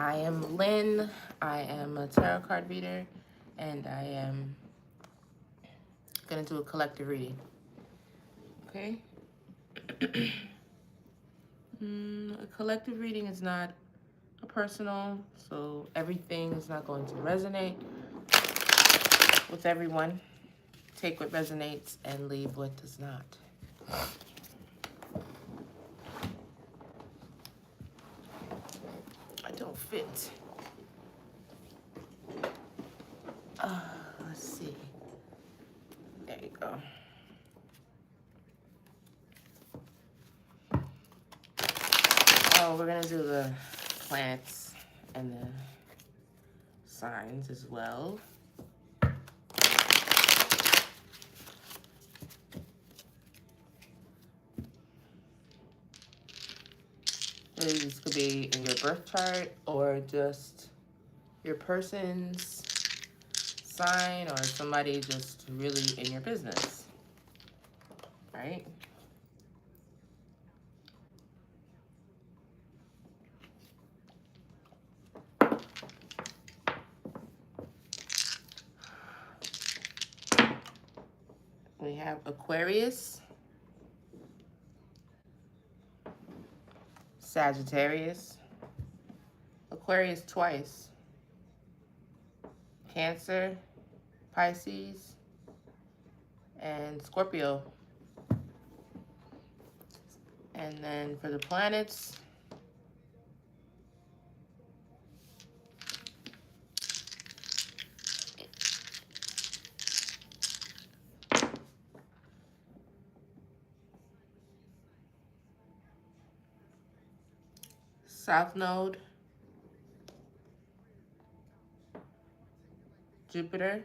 I am Lynn. I am a tarot card reader, and I am going to do a collective reading. Okay? A collective reading is not a personal, so everything is not going to resonate with everyone. Take what resonates and leave what does not. I don't fit. Let's see. There you go. Oh, we're gonna do the plants and the signs as well. This could be in your birth chart or just your person's sign or somebody just really in your business, right? We have Aquarius, Sagittarius, Aquarius twice, Cancer, Pisces, and Scorpio. And then for the planets, South Node, Jupiter,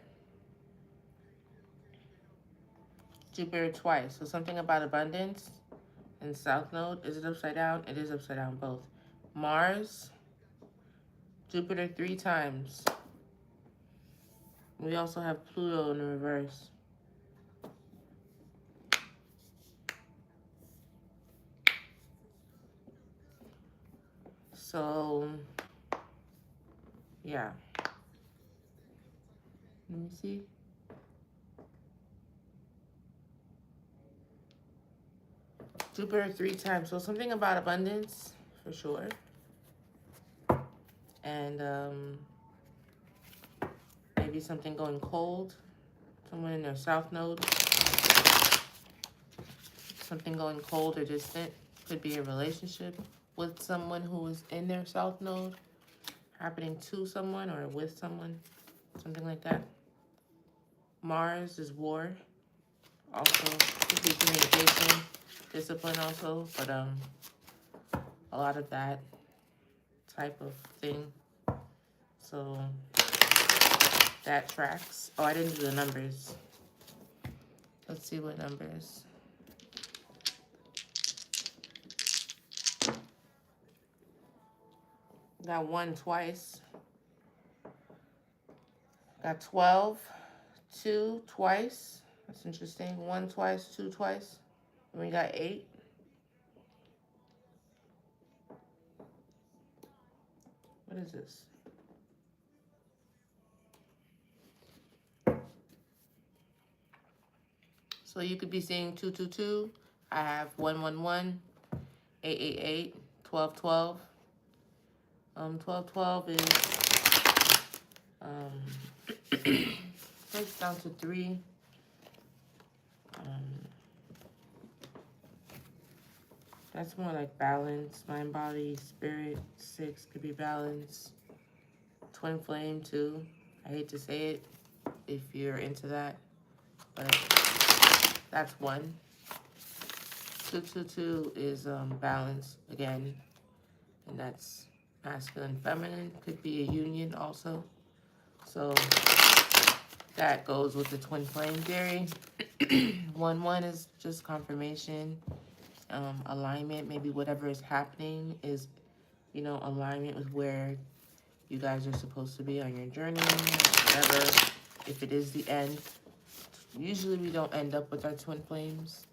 Jupiter twice. So something about abundance and South Node. Is it upside down? It is upside down both. Mars, Jupiter 3 times. We also have Pluto in the reverse. So, yeah. Let me see. Jupiter 3 times. So something about abundance, for sure. And maybe something going cold. Someone in their South Node. Something going cold or distant. Could be a relationship with someone who is in their South Node. Happening to someone or with someone. Something like that. Mars is war. Also, could be communication. Discipline also. But a lot of that type of thing. So that tracks. Oh, I didn't do the numbers. Let's see what numbers. Got 1 twice. Got 12, 2 twice. That's interesting. 1 twice, 2 twice. And we got 8. What is this? So you could be seeing 222. I have 111, 888, 1212. 1212 is breaks down to 3. That's more like balance, mind, body, spirit. 6 could be balance. Twin flame too. I hate to say it if you're into that, but that's 1. 222 is balance again, and that's masculine, feminine. Could be a union also. So that goes with the twin flame theory. 1-1 is just confirmation, alignment. Maybe whatever is happening is, alignment with where you guys are supposed to be on your journey, whatever. If it is the end, usually we don't end up with our twin flames,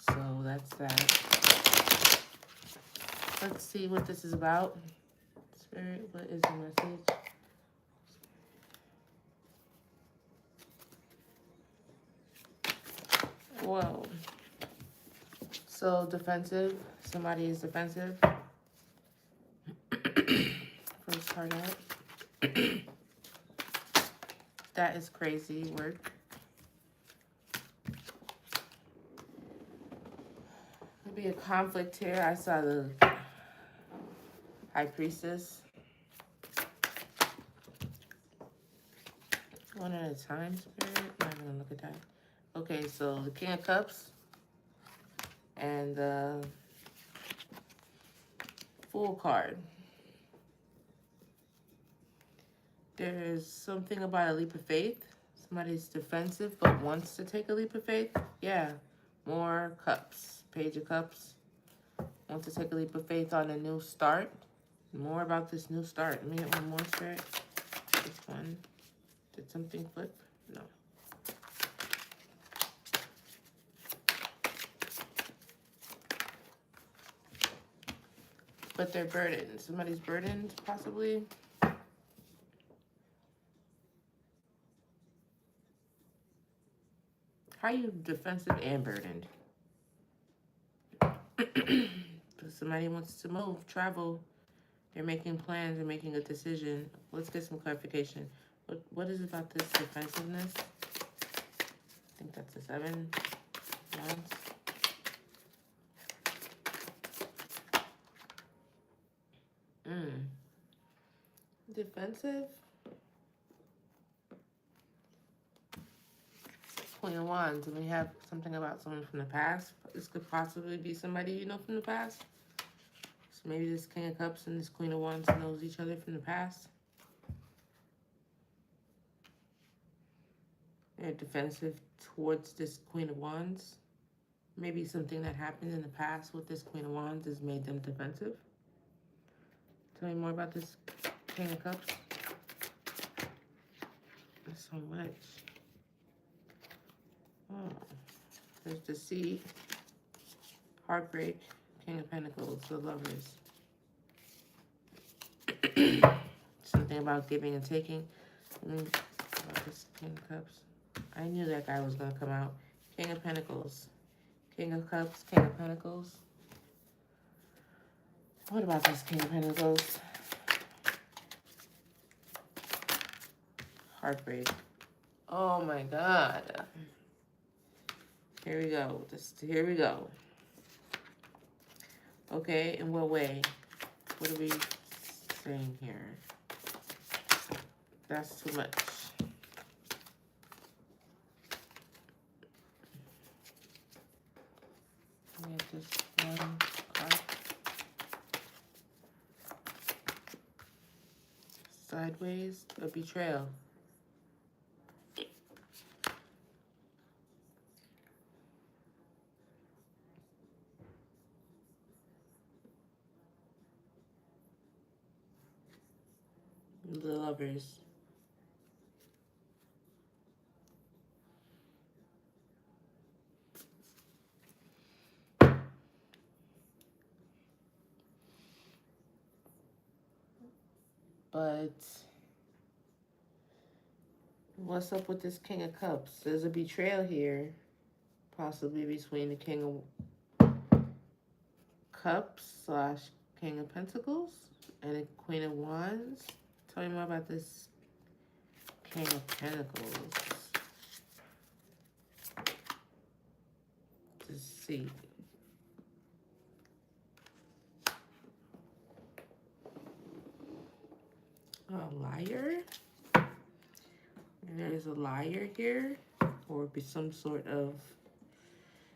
So that's that. Let's see what this is about. Spirit, what is the message? Whoa. So defensive. Somebody is defensive. First card out. That is crazy work. There'll be a conflict here. I saw the High Priestess. One at a time, Spirit. I'm not gonna look at that. Okay, so the King of Cups and the Fool card. There is something about a leap of faith. Somebody's defensive but wants to take a leap of faith. Yeah, more cups. Page of Cups. Want to take a leap of faith on a new start. More about this new start. Let me get one more, Spirit. This one. Did something flip? No. But they're burdened. Somebody's burdened, possibly. How are you defensive and burdened? Somebody wants to move, travel. They're making plans. They're making a decision. Let's get some clarification. What is about this defensiveness? I think that's a 7. Wands. Defensive. Queen of Wands. And we have something about someone from the past. This could possibly be somebody you know from the past. So maybe this King of Cups and this Queen of Wands knows each other from the past. They're defensive towards this Queen of Wands. Maybe something that happened in the past with this Queen of Wands has made them defensive. Tell me more about this King of Cups. There's so much. Oh, there's deceit, heartbreak, King of Pentacles, the Lovers. Something about giving and taking. About this King of Cups. I knew that guy was going to come out. King of Pentacles. King of Cups, King of Pentacles. What about this King of Pentacles? Heartbreak. Oh my God. Here we go. Here we go. Okay, in what way? What are we saying here? That's too much. We have just one card. Sideways, a betrayal. The Lovers. But what's up with this King of Cups? There's a betrayal here, possibly between the King of Cups / King of Pentacles and the Queen of Wands. Tell me more about this King of Pentacles. Deceit. A liar? There's a liar here, or be some sort of,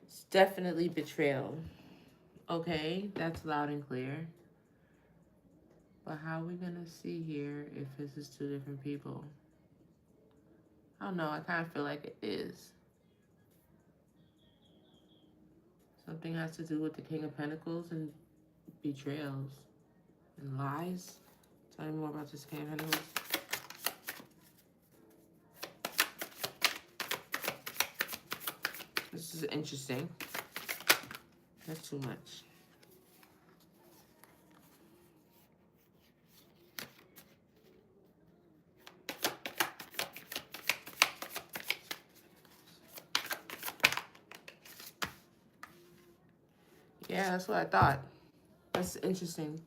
it's definitely betrayal. Okay, that's loud and clear. But how are we gonna see here if this is two different people? I don't know, I kind of feel like it is. Something has to do with the King of Pentacles and betrayals and lies. Tell me more about this King of Pentacles. This is interesting. That's too much. Yeah, that's what I thought. That's interesting.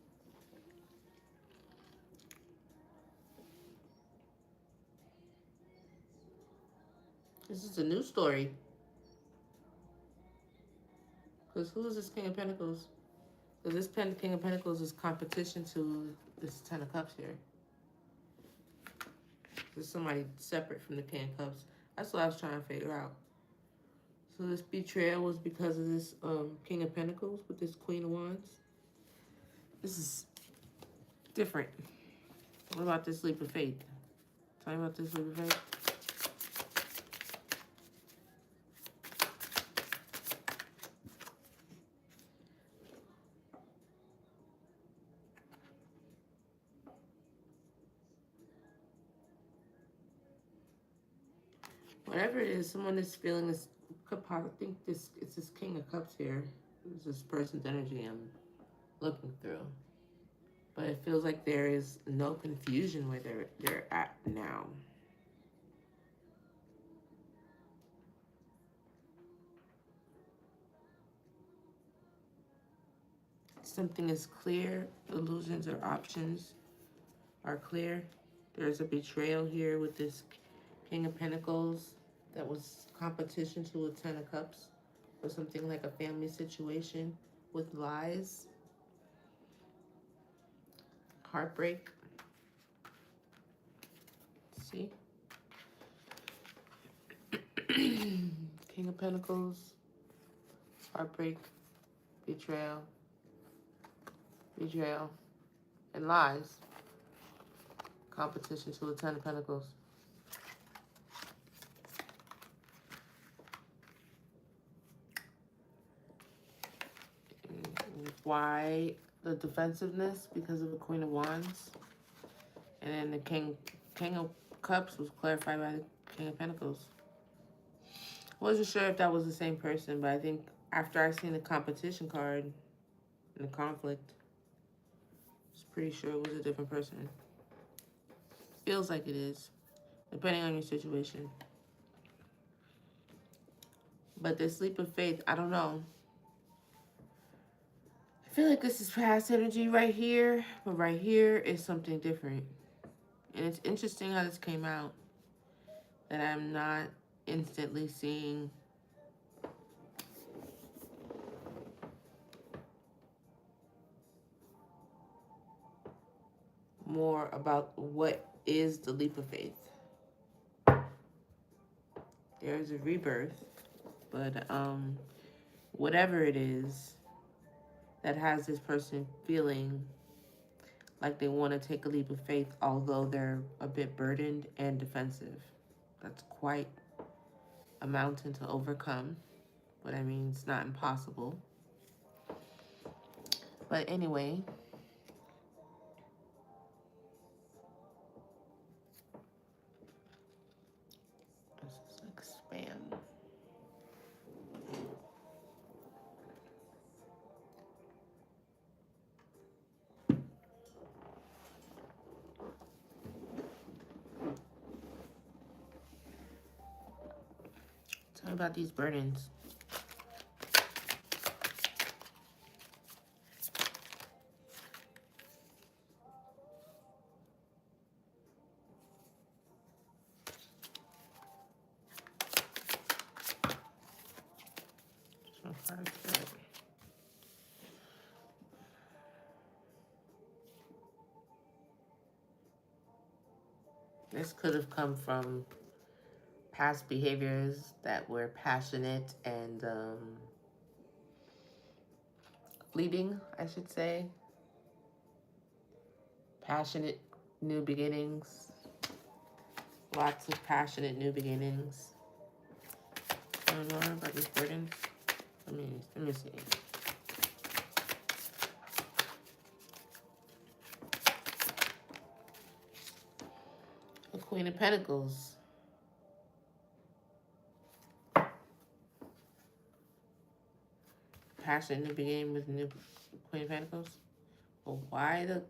This is a new story. Because who is this King of Pentacles? Because this King of Pentacles is competition to this Ten of Cups here. There's somebody separate from the King of Cups. That's what I was trying to figure out. So this betrayal was because of this King of Pentacles with this Queen of Wands. This is different. What about this leap of faith? Tell me about this leap of faith. Whatever it is, someone is feeling this. I think it's this King of Cups here. It's this person's energy I'm looking through. But it feels like there is no confusion where they're at now. Something is clear. Illusions or options are clear. There's a betrayal here with this King of Pentacles that was competition to a Ten of Cups, or something like a family situation with lies, heartbreak. See? King of Pentacles, heartbreak, betrayal, and lies. Competition to a Ten of Pentacles. Why the defensiveness? Because of the Queen of Wands. And then the King of Cups was clarified by the King of Pentacles. Wasn't sure if that was the same person, but I think after I seen the competition card and the conflict, I was pretty sure it was a different person. Feels like it is, depending on your situation. But this leap of faith, I don't know. I feel like this is past energy right here, but right here is something different. And it's interesting how this came out, that I'm not instantly seeing more about what is the leap of faith. There's a rebirth, but whatever it is that has this person feeling like they want to take a leap of faith, although they're a bit burdened and defensive. That's quite a mountain to overcome, but I mean, it's not impossible. But anyway, this is like spam. Tell me about these burdens. This could have come from past behaviors that were passionate and fleeting, I should say. Passionate new beginnings. Lots of passionate new beginnings. I don't know about these burdens. Let me see. The Queen of Pentacles. Passionate new beginning with new Queen of Pentacles. But why the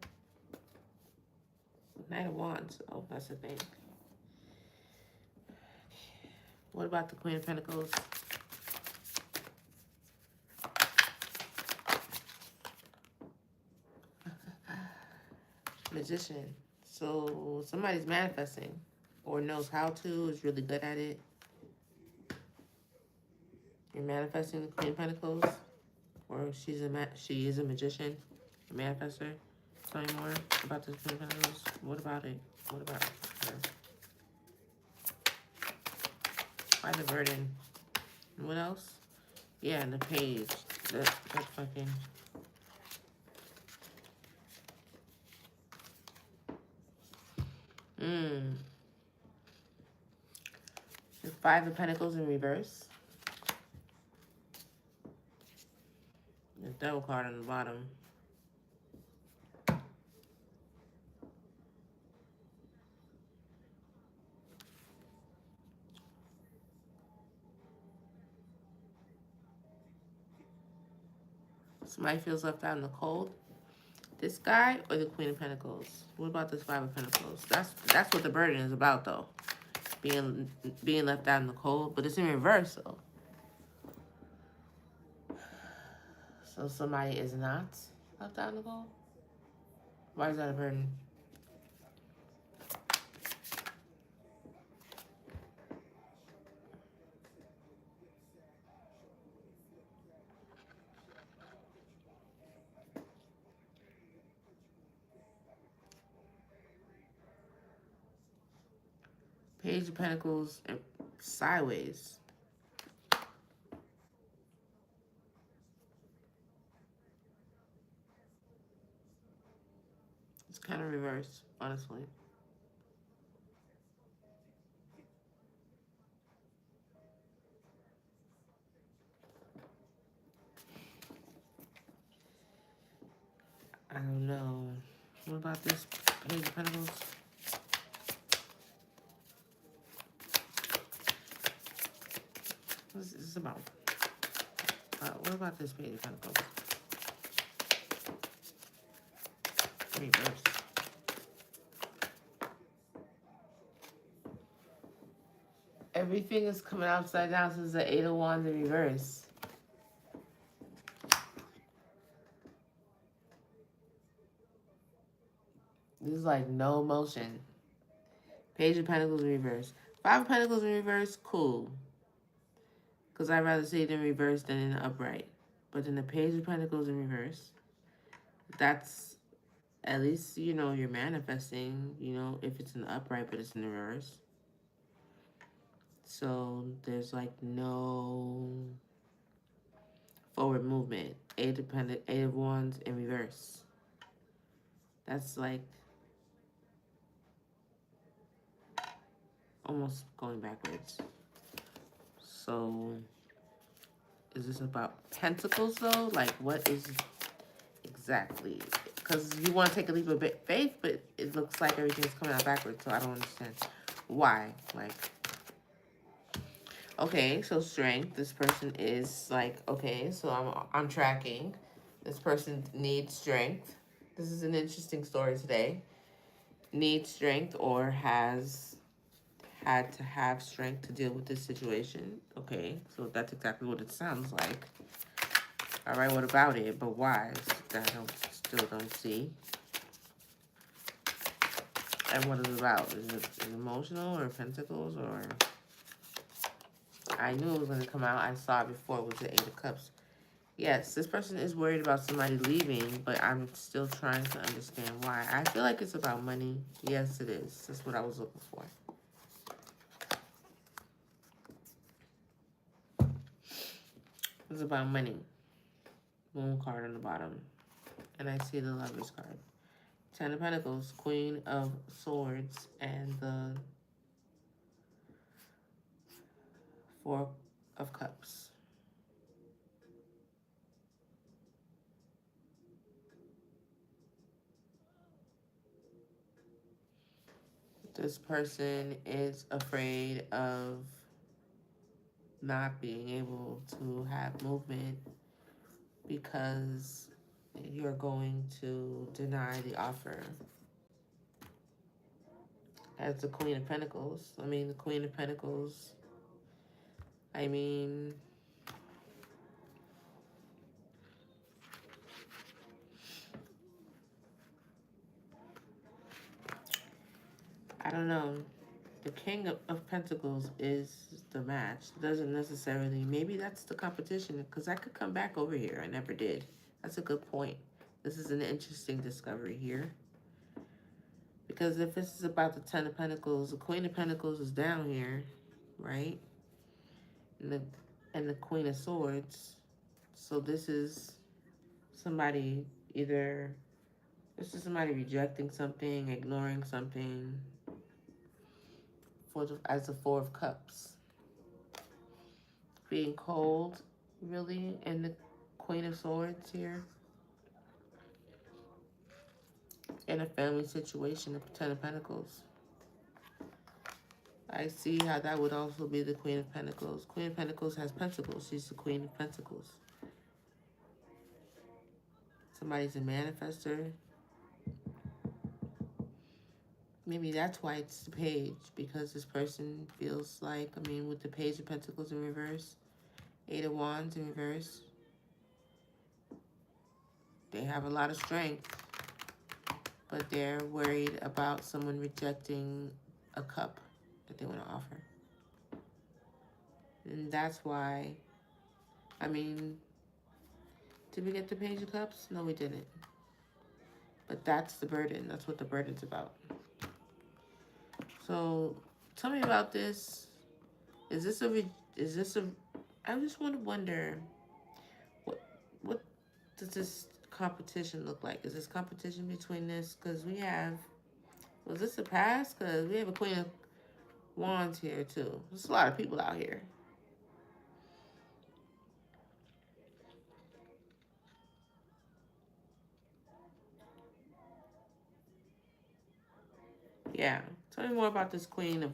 Knight of Wands? Oh, that's the thing. What about the Queen of Pentacles? Magician. So somebody's manifesting or knows how to, is really good at it. You're manifesting the Queen of Pentacles, or she is a magician, a manifester. Tell me more about this Queen of Pentacles. What about it? What about her? Why the burden? And what else? Yeah, and the page. That fucking. The Five of Pentacles in reverse. The Devil card on the bottom. Somebody feels left out in the cold. This guy or the Queen of Pentacles? What about this Five of Pentacles? That's what the burden is about, though. Being left out in the cold, but it's in reverse, though. So somebody is not left out in the cold? Why is that a burden? Page of Pentacles and sideways. It's kind of reversed, honestly. I don't know. What about this Page of Pentacles? What's this about? What about this Page of Pentacles? Reverse. Everything is coming upside down since the Eight of Wands in reverse. This is like no motion. Page of Pentacles in reverse. Five of Pentacles in reverse, cool. Because I'd rather see it in reverse than in the upright. But in the Page of Pentacles in reverse, that's at least, you know, you're manifesting, you know, if it's in the upright, but it's in the reverse. So there's like no forward movement. Eight of Wands in reverse. That's like almost going backwards. So is this about pentacles though? Like what is exactly? Because you want to take a leap of faith, but it looks like everything's coming out backwards. So I don't understand why. Like, okay, so strength. This person is like, okay, so I'm tracking. This person needs strength. This is an interesting story today. Needs strength or has had to have strength to deal with this situation. Okay, so that's exactly what it sounds like. All right, what about it? But why? That I still don't see. And what is it about? Is it emotional or pentacles or... I knew it was going to come out. I saw it before with the Eight of Cups. Yes, this person is worried about somebody leaving, but I'm still trying to understand why. I feel like it's about money. Yes, it is. That's what I was looking for. It's about money. Moon card on the bottom. And I see the Lover's card. Ten of Pentacles, Queen of Swords, and the Four of Cups. This person is afraid of not being able to have movement because you're going to deny the offer. As the Queen of Pentacles. I mean, the Queen of Pentacles. I mean... don't know. The King of Pentacles is the match. Doesn't necessarily. Maybe that's the competition, because I could come back over here. I never did. That's a good point. This is an interesting discovery here. Because if this is about the Ten of Pentacles, the Queen of Pentacles is down here, right? And the Queen of Swords. So this is somebody either... This is somebody rejecting something, ignoring something, as the Four of Cups. Being cold, really, and the Queen of Swords here. In a family situation, the Ten of Pentacles. I see how that would also be the Queen of Pentacles. Queen of Pentacles has pentacles. She's the Queen of Pentacles. Somebody's a manifester. Maybe that's why it's the Page, because this person feels like, I mean, with the Page of Pentacles in reverse, Eight of Wands in reverse, they have a lot of strength, but they're worried about someone rejecting a cup that they want to offer. And that's why, I mean, did we get the Page of Cups? No, we didn't. But that's the burden. That's what the burden's about. So, tell me about this. I just want to wonder, what does this competition look like? Is this competition between this? Because was this a pass? Because we have a Queen of Wands here too. There's a lot of people out here. Yeah. Tell me more about this Queen of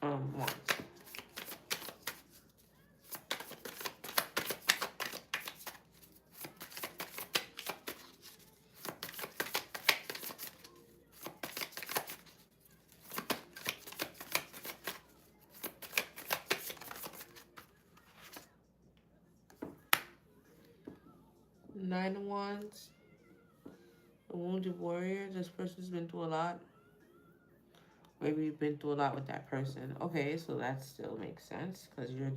Wands. Nine of Wands. A wounded warrior. This person's been through a lot. Maybe you've been through a lot with that person. Okay, so that still makes sense because you're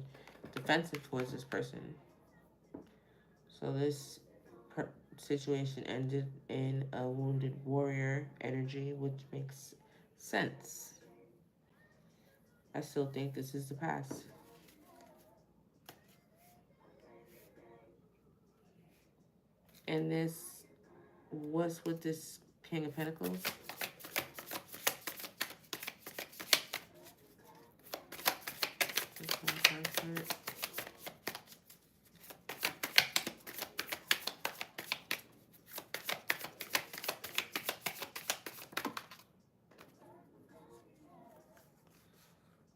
defensive towards this person. So this situation ended in a wounded warrior energy, which makes sense. I still think this is the past. And this, what's with this King of Pentacles?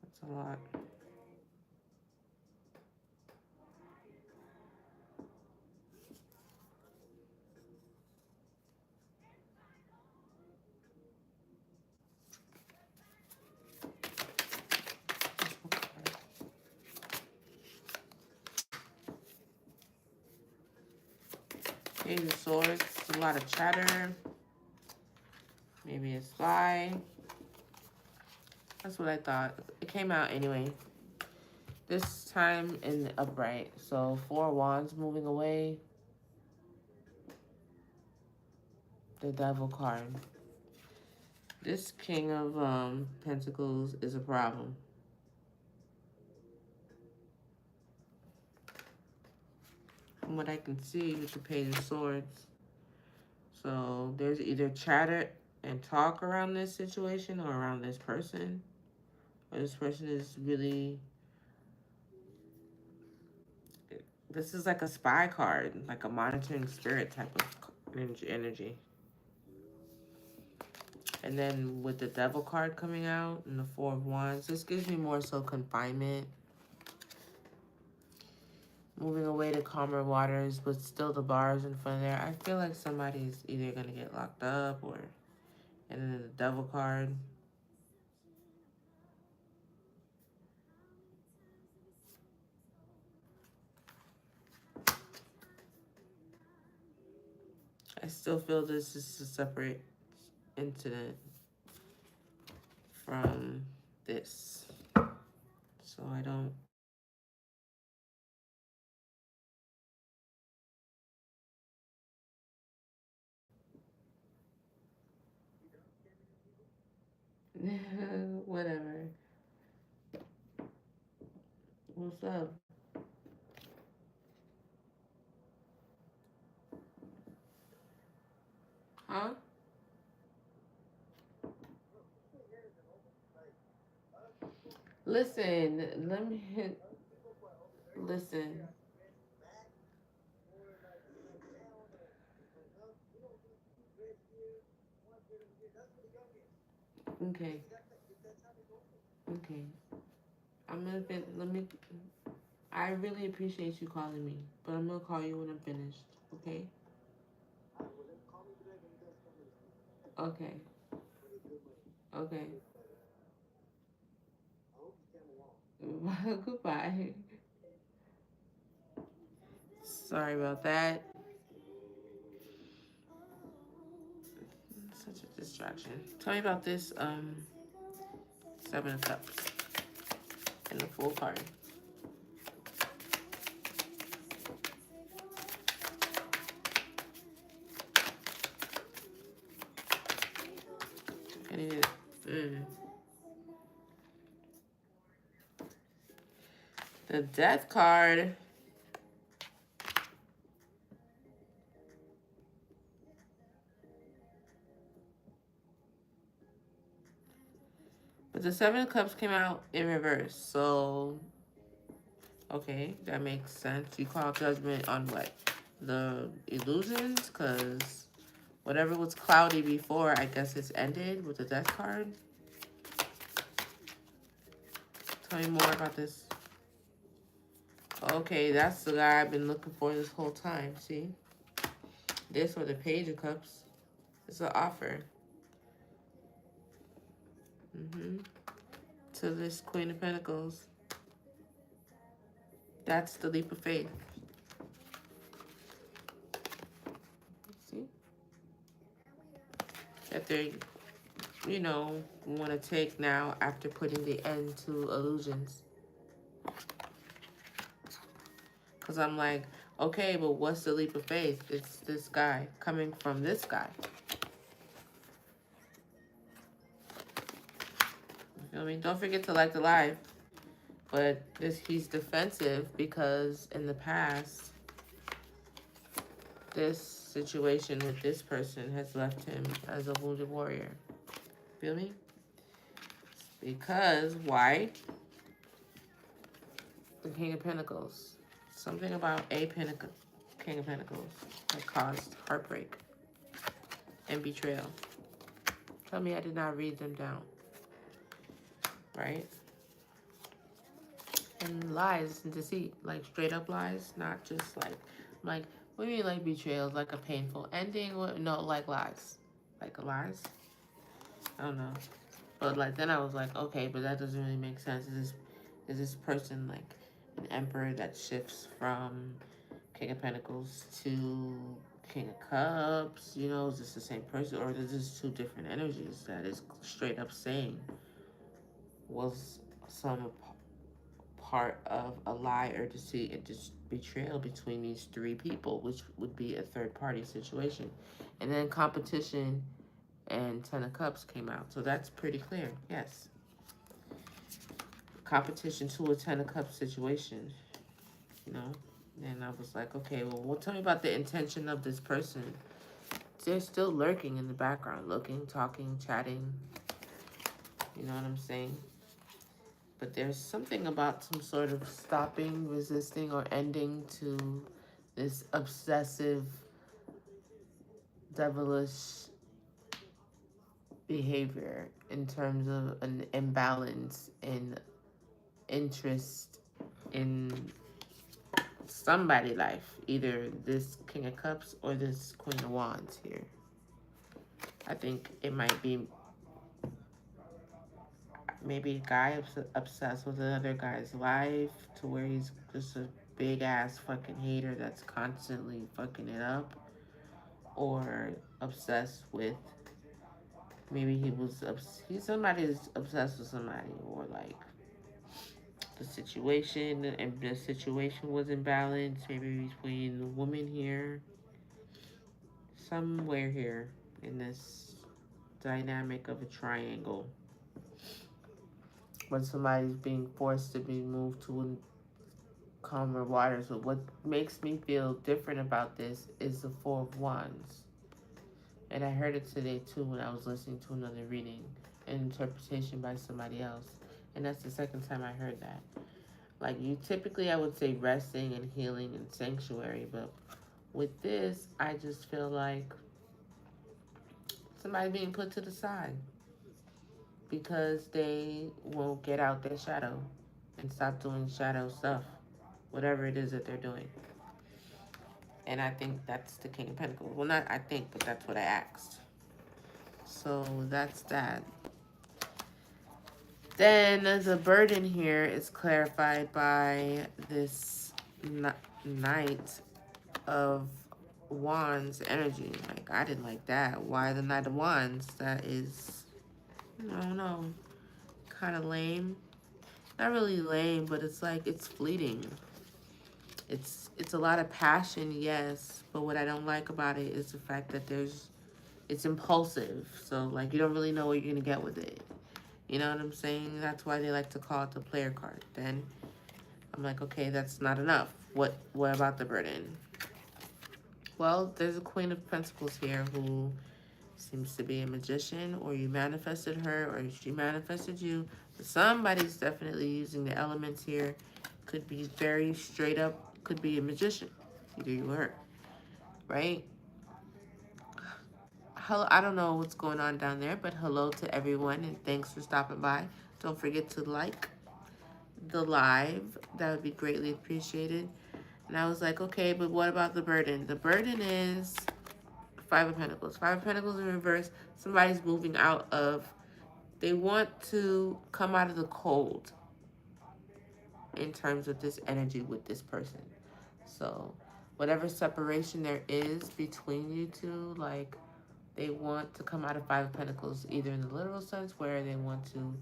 That's a lot. Page of Swords, a lot of chatter. Maybe a spy. That's what I thought. It came out anyway. This time in the upright. So 4 Wands moving away. The Devil card. This King of Pentacles is a problem. From what I can see with the Page of Swords. So there's either chatter and talk around this situation or around this person. Or this person is really... This is like a spy card, like a monitoring spirit type of energy. And then with the Devil card coming out and the 4 of Wands, this gives me more so confinement. Moving away to calmer waters, but still the bars in front of there. I feel like somebody's either going to get locked up or... And then the Devil card. I still feel this is a separate incident. from this. So I don't. Whatever. What's up? Huh? Listen, let me listen. Okay, okay. I'm gonna let me. I really appreciate you calling me, but I'm gonna call you when I'm finished. Okay? Okay. Okay. Goodbye. Sorry about that. Such a distraction. Tell me about this Seven of Cups and the Fool card. I need it. The Death card. But the Seven of Cups came out in reverse. So, okay, that makes sense. You call judgment on what? The illusions? Because whatever was cloudy before, I guess it's ended with the Death card. Tell me more about this. Okay, that's the guy I've been looking for this whole time. See? This or the Page of Cups. It's an offer. To this Queen of Pentacles. That's the leap of faith. See? That they, want to take now after putting the end to illusions. Because I'm like, okay, but what's the leap of faith? It's this guy coming from this guy. You feel me? Don't forget to like the live. But he's defensive because in the past, this situation with this person has left him as a wounded warrior. Feel me? Because, why? The King of Pentacles. Something about a King of Pentacles that caused heartbreak and betrayal. Tell me I did not read them down. Right? And lies and deceit. Like straight up lies. Not just like, what do you mean like betrayals? Like a painful ending? No, like lies. Like lies? I don't know. But like then I was like, okay, but that doesn't really make sense. Is this person like an emperor that shifts from King of Pentacles to King of Cups? Is this the same person, or is this two different energies that is straight up saying was some part of a lie or deceit and just betrayal between these three people, which would be a third party situation. And then competition and Ten of Cups came out. So that's pretty clear. Yes. Competition to a Ten of Cups situation. And I was like, okay, well, tell me about the intention of this person. They're still lurking in the background, looking, talking, chatting. You know what I'm saying? But there's something about some sort of stopping, resisting, or ending to this obsessive, devilish behavior in terms of an imbalance in interest in somebody's life, either this King of Cups or this Queen of Wands here. I think it might be maybe a guy obsessed with another guy's life to where he's just a big ass fucking hater that's constantly fucking it up, or obsessed with Maybe he's somebody who's obsessed with somebody, or like the situation, and the situation was imbalanced. Maybe between the woman here, somewhere here in this dynamic of a triangle, when somebody's being forced to be moved to calmer waters. But what makes me feel different about this is the Four of Wands. And I heard it today too when I was listening to another reading, an interpretation by somebody else. And that's the second time I heard that. Like, you typically, I would say resting and healing and sanctuary, but with this, I just feel like somebody being put to the side because they won't get out their shadow and stop doing shadow stuff, whatever it is that they're doing. And I think that's the King of Pentacles. Well, not I think, but that's what I asked. So that's that. Then the burden here is clarified by this Knight of Wands energy. Like, I didn't like that. Why the Knight of Wands? That is, I don't know, kind of lame. Not really lame, but it's like, it's fleeting. It's a lot of passion, yes, but what I don't like about it is the fact that it's impulsive. So, like, you don't really know what you're going to get with it. You know what I'm saying? That's why they like to call it the player card. Then I'm like, okay, that's not enough. What about the burden? Well, there's a Queen of Pentacles here who seems to be a magician, or you manifested her, or she manifested you. But somebody's definitely using the elements here. Could be very straight up, could be a magician. Either you or her, right? Hello, I don't know what's going on down there, but hello to everyone, and thanks for stopping by. Don't forget to like the live. That would be greatly appreciated. And I was like, okay, but what about the burden? The burden is Five of Pentacles. Five of Pentacles in reverse. Somebody's moving out of, they want to come out of the cold in terms of this energy with this person. So whatever separation there is between you two, like, they want to come out of Five of Pentacles, either in the literal sense where they want to,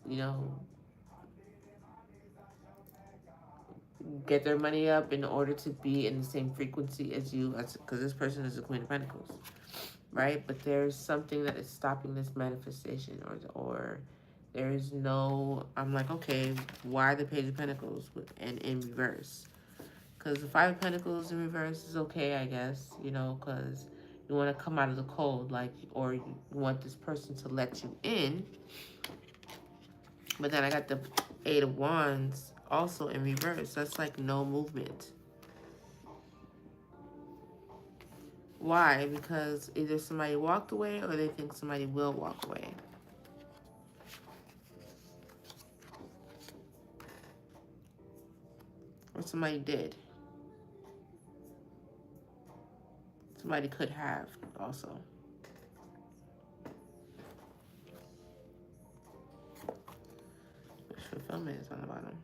you know, get their money up in order to be in the same frequency as you, because this person is the Queen of Pentacles, right? But there's something that is stopping this manifestation, or there is no, I'm like, okay, why the Page of Pentacles and in reverse? Because the Five of Pentacles in reverse is okay, I guess, you know, because you want to come out of the cold, like, or you want this person to let you in. But then I got the Eight of Wands also in reverse. That's like no movement. Why? Because either somebody walked away or they think somebody will walk away. Or somebody did. Somebody could have also. Wish fulfillment is on the bottom.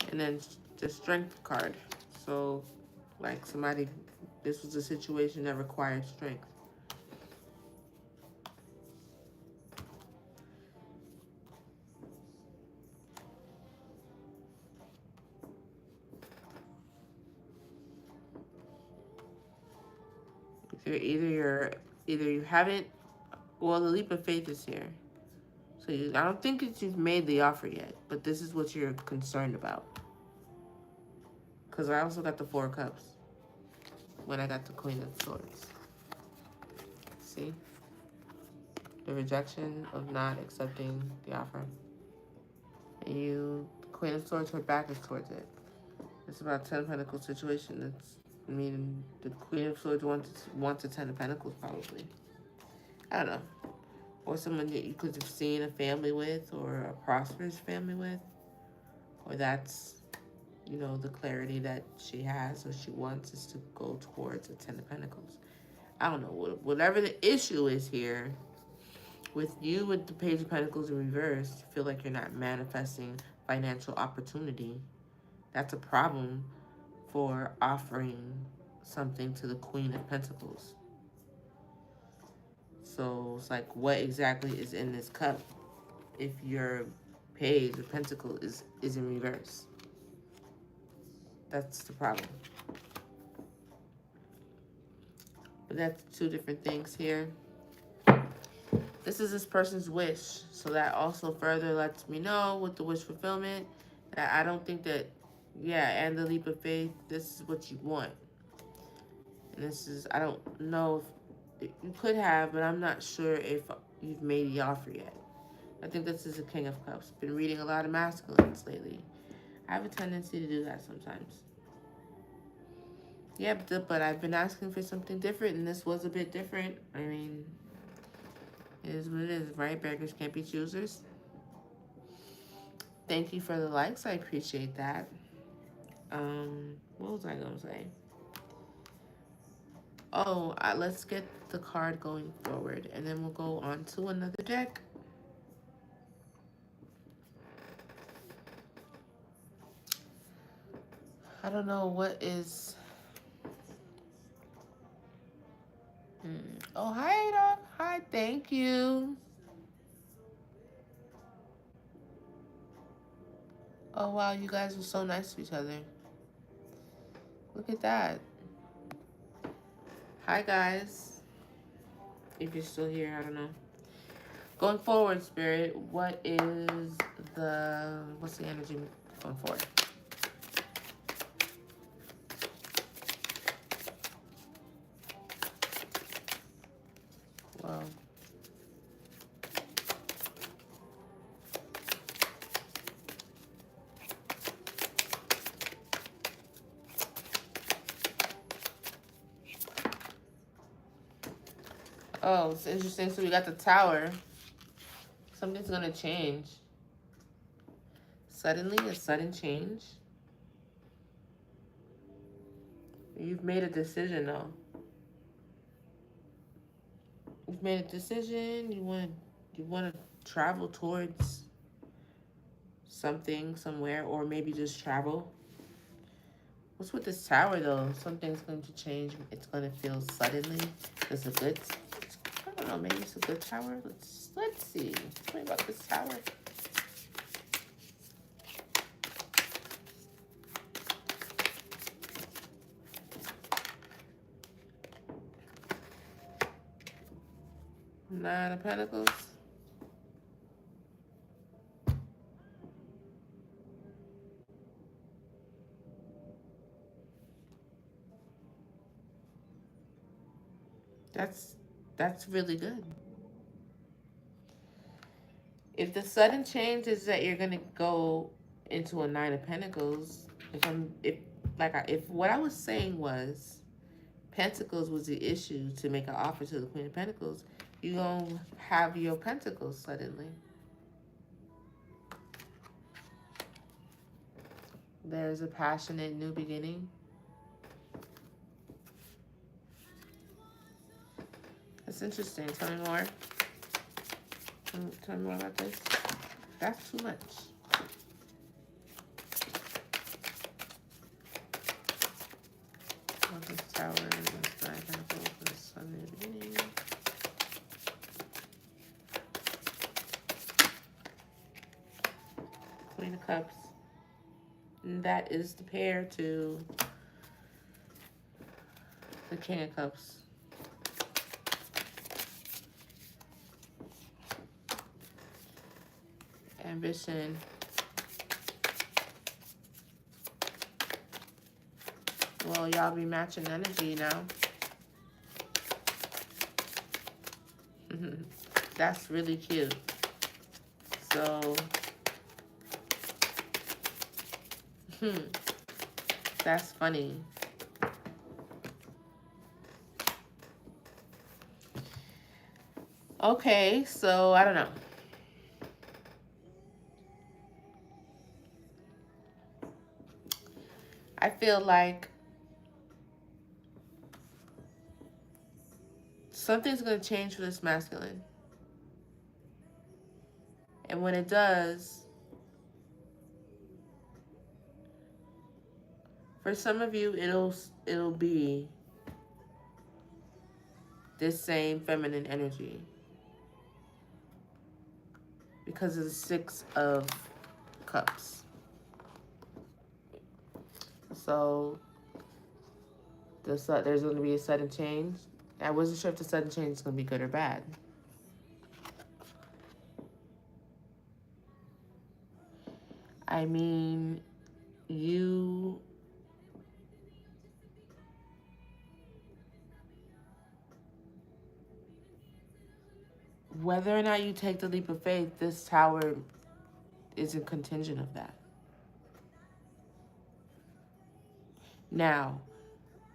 And then the Strength card. So, like, somebody, this was a situation that required strength. Either you haven't, well, the leap of faith is here. So I don't think that you've made the offer yet, but this is what you're concerned about. Because I also got the Four of Cups when I got the Queen of Swords. See? The rejection of not accepting the offer. And you, Queen of Swords, her back is towards it. It's about 10 Pentacles situation. I mean, the Queen of Swords wants a 10 of Pentacles, probably. I don't know. Or someone that you could have seen a family with, or a prosperous family with. Or that's, you know, the clarity that she has or she wants is to go towards a 10 of Pentacles. I don't know. Whatever the issue is here, with you with the Page of Pentacles in reverse, you feel like you're not manifesting financial opportunity. That's a problem for offering something to the Queen of Pentacles. So it's like, what exactly is in this cup if your page, the pentacle, is in reverse? That's the problem. But that's two different things here. This is this person's wish. So that also further lets me know with the wish fulfillment that I don't think that, yeah, and the leap of faith, this is what you want. And this is, I don't know if you could have, but I'm not sure if you've made the offer yet. I think this is a King of Cups. Been reading a lot of masculines lately. I have a tendency to do that sometimes. Yeah, but I've been asking for something different, and this was a bit different. I mean, it is what it is, right? Beggars can't be choosers. Thank you for the likes. I appreciate that. What was I gonna say? Oh, let's get the card going forward, and then we'll go on to another deck. I don't know what is. Oh, hi, Doc. Hi, thank you. Oh, wow, you guys are so nice to each other. Look at that. Hi, guys. If you're still here, I don't know. Going forward, Spirit, what's the energy going forward? Well, oh, it's interesting. So we got the Tower. Something's gonna change. Suddenly, a sudden change. You've made a decision, though. You've made a decision. You want to travel towards something, somewhere, or maybe just travel. What's with this Tower, though? Something's going to change. It's going to feel suddenly. It's a good. I don't know. Maybe it's a good Tower. Let's see. Tell me about this Tower. Nine of Pentacles. That's really good. If the sudden change is that you're gonna go into a Nine of Pentacles, if what I was saying was Pentacles was the issue to make an offer to the Queen of Pentacles, you gonna have your Pentacles suddenly. There's a passionate new beginning. That's interesting. Tell me more. Tell me more about this. That's too much. This Tower, this Nine of Pentacles, this Sun in the beginning. Queen of Cups. And that is the pair to the King of Cups. Ambition. Well, y'all be matching energy now. That's really cute. So, that's funny. Okay, so I don't know. I feel like something's going to change for this masculine. And when it does, for some of you, it'll be this same feminine energy because of the Six of Cups. So there's going to be a sudden change. I wasn't sure if the sudden change is going to be good or bad. I mean, you... Whether or not you take the leap of faith, this tower isn't contingent of that. Now,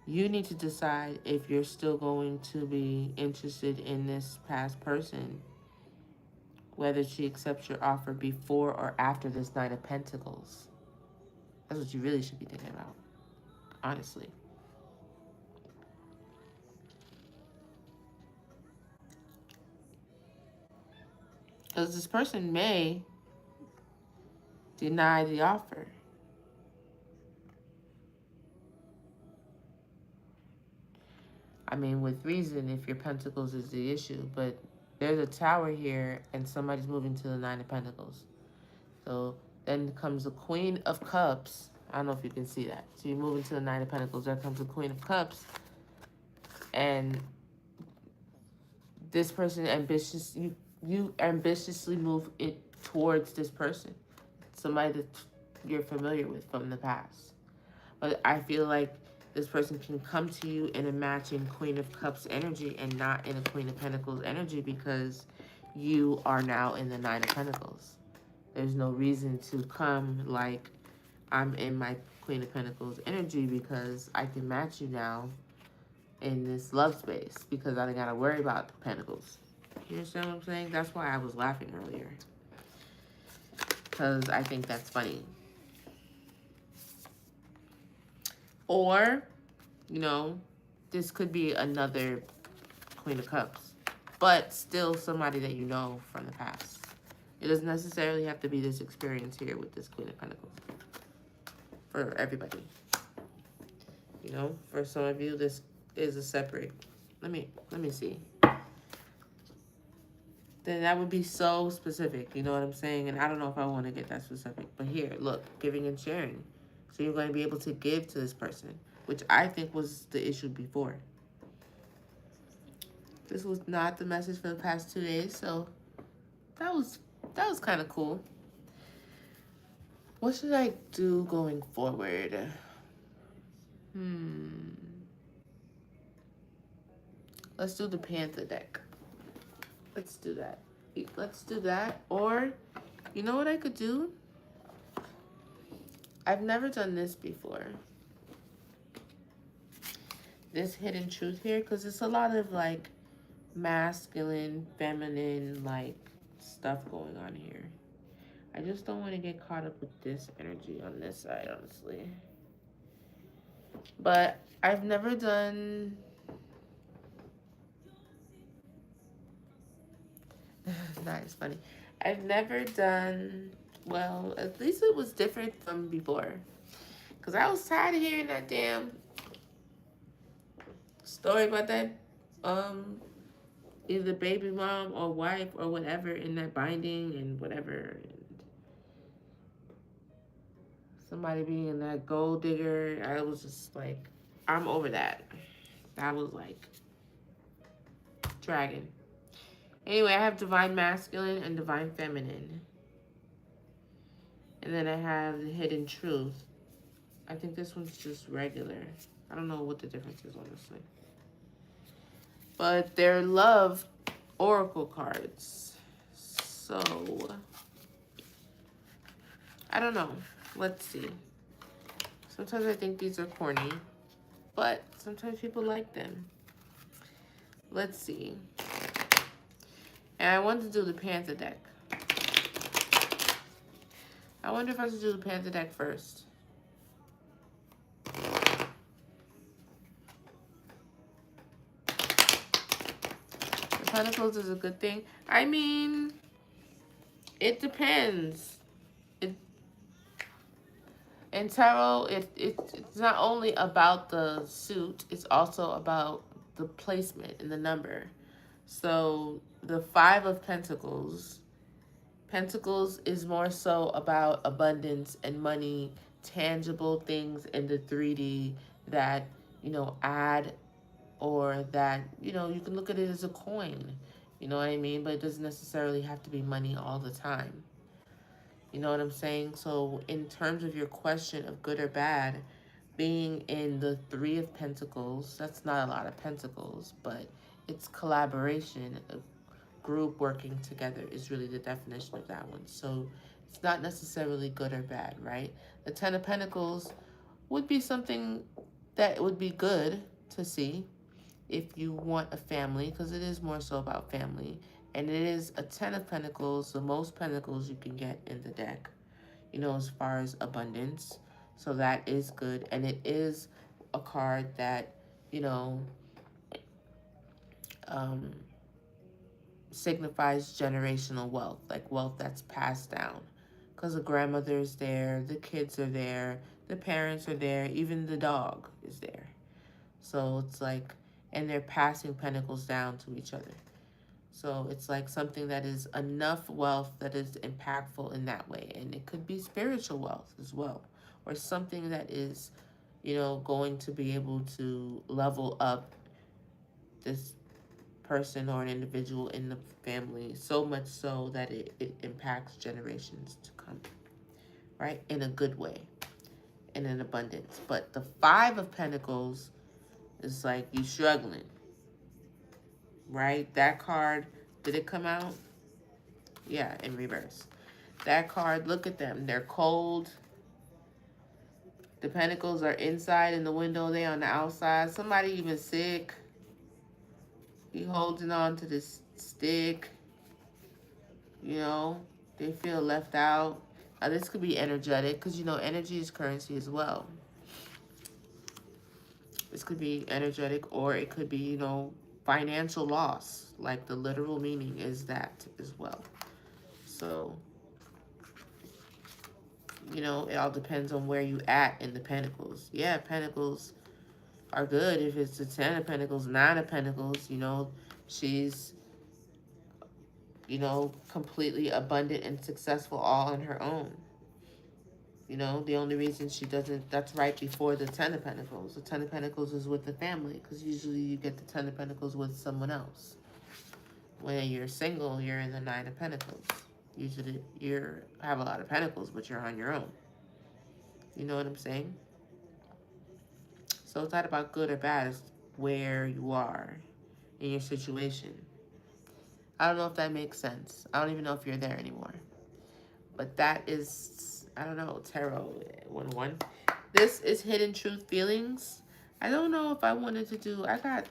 you need to decide if you're still going to be interested in this past person, whether she accepts your offer before or after this Knight of Pentacles. That's what you really should be thinking about, honestly. Because this person may deny the offer. I mean, with reason, if your Pentacles is the issue, but there's a tower here and somebody's moving to the Nine of Pentacles. So then comes the Queen of Cups. I don't know if you can see that. So you move into the Nine of Pentacles. There comes the Queen of Cups. And this person you ambitiously move it towards this person. Somebody that you're familiar with from the past. But I feel like this person can come to you in a matching Queen of Cups energy and not in a Queen of Pentacles energy because you are now in the Nine of Pentacles. There's no reason to come like I'm in my Queen of Pentacles energy because I can match you now in this love space because I don't got to worry about the Pentacles. You understand what I'm saying? That's why I was laughing earlier. Because I think that's funny. Or, you know, this could be another Queen of Cups, but still somebody that you know from the past. It doesn't necessarily have to be this experience here with this Queen of Pentacles. For everybody. You know, for some of you, this is a separate. Let me see. Then that would be so specific. You know what I'm saying? And I don't know if I want to get that specific. But here, look, giving and sharing. So you're going to be able to give to this person, which I think was the issue before. This was not the message for the past 2 days, so that was kind of cool. What should I do going forward? Let's do the Panther deck. Let's do that. Let's do that. Or, you know what I could do? I've never done this before. This hidden truth here, because it's a lot of like masculine, feminine, like stuff going on here. I just don't want to get caught up with this energy on this side, honestly. But I've never done... That is funny. I've never done... Well, at least it was different from before. Because I was tired of hearing that damn story about that either baby mom or wife or whatever in that binding and whatever. And somebody being that gold digger. I was just like, I'm over that. That was like dragon. Anyway, I have Divine Masculine and Divine Feminine. And then I have the Hidden Truth. I think this one's just regular. I don't know what the difference is, honestly. But they're love oracle cards. So, I don't know. Let's see. Sometimes I think these are corny, but sometimes people like them. Let's see. And I wanted to do the Panther deck. I wonder if I should do the Panther deck first. The Pentacles is a good thing. I mean, it depends. In tarot, it's not only about the suit, it's also about the placement and the number. So the Five of Pentacles, Pentacles is more so about abundance and money, tangible things in the 3D that, add, or that, you can look at it as a coin. You know what I mean? But it doesn't necessarily have to be money all the time. You know what I'm saying? So in terms of your question of good or bad, being in the Three of Pentacles, that's not a lot of pentacles, but it's collaboration, a group working together is really the definition of that one. So it's not necessarily good or bad, right? The Ten of Pentacles would be something that would be good to see if you want a family, because it is more so about family. And it is a Ten of Pentacles, the most pentacles you can get in the deck, as far as abundance. So that is good. And it is a card that, um, signifies generational wealth, like wealth that's passed down. Because the grandmother's there, the kids are there, the parents are there, even the dog is there. So it's like, and they're passing pentacles down to each other. So it's like something that is enough wealth that is impactful in that way. And it could be spiritual wealth as well, or something that is, going to be able to level up this person or an individual in the family, so much so that it impacts generations to come, right? In a good way, in an abundance. But the Five of Pentacles is like you struggling, right? That card, did it come out? Yeah, in reverse. That card, look at them. They're cold. The pentacles are inside in the window. They on the outside. Somebody even sick. He holding on to this stick. They feel left out. This could be energetic because, energy is currency as well. This could be energetic, or it could be, financial loss. Like the literal meaning is that as well. So, it all depends on where you at in the pentacles. Yeah, pentacles are good if it's the Ten of Pentacles, Nine of Pentacles, she's, completely abundant and successful all on her own. The only reason she doesn't, that's right before the Ten of Pentacles. The Ten of Pentacles is with the family, because usually you get the Ten of Pentacles with someone else. When you're single, you're in the Nine of Pentacles. Usually you have a lot of pentacles, but you're on your own. You know what I'm saying? So it's not about good or bad. It's where you are in your situation. I don't know if that makes sense. I don't even know if you're there anymore. But that is, I don't know, Tarot 1-1. This is Hidden Truth Feelings. I don't know if I wanted to do, I got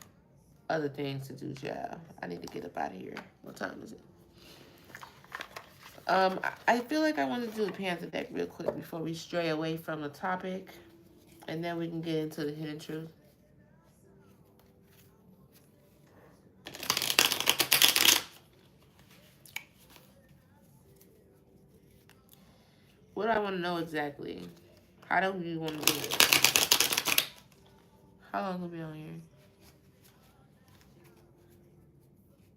other things to do, yeah. I need to get up out of here. What time is it? I feel like I want to do the Panther deck real quick before we stray away from the topic. And then we can get into the Hidden Truth. What do I want to know exactly? How do you want to do it? How long will we be on here?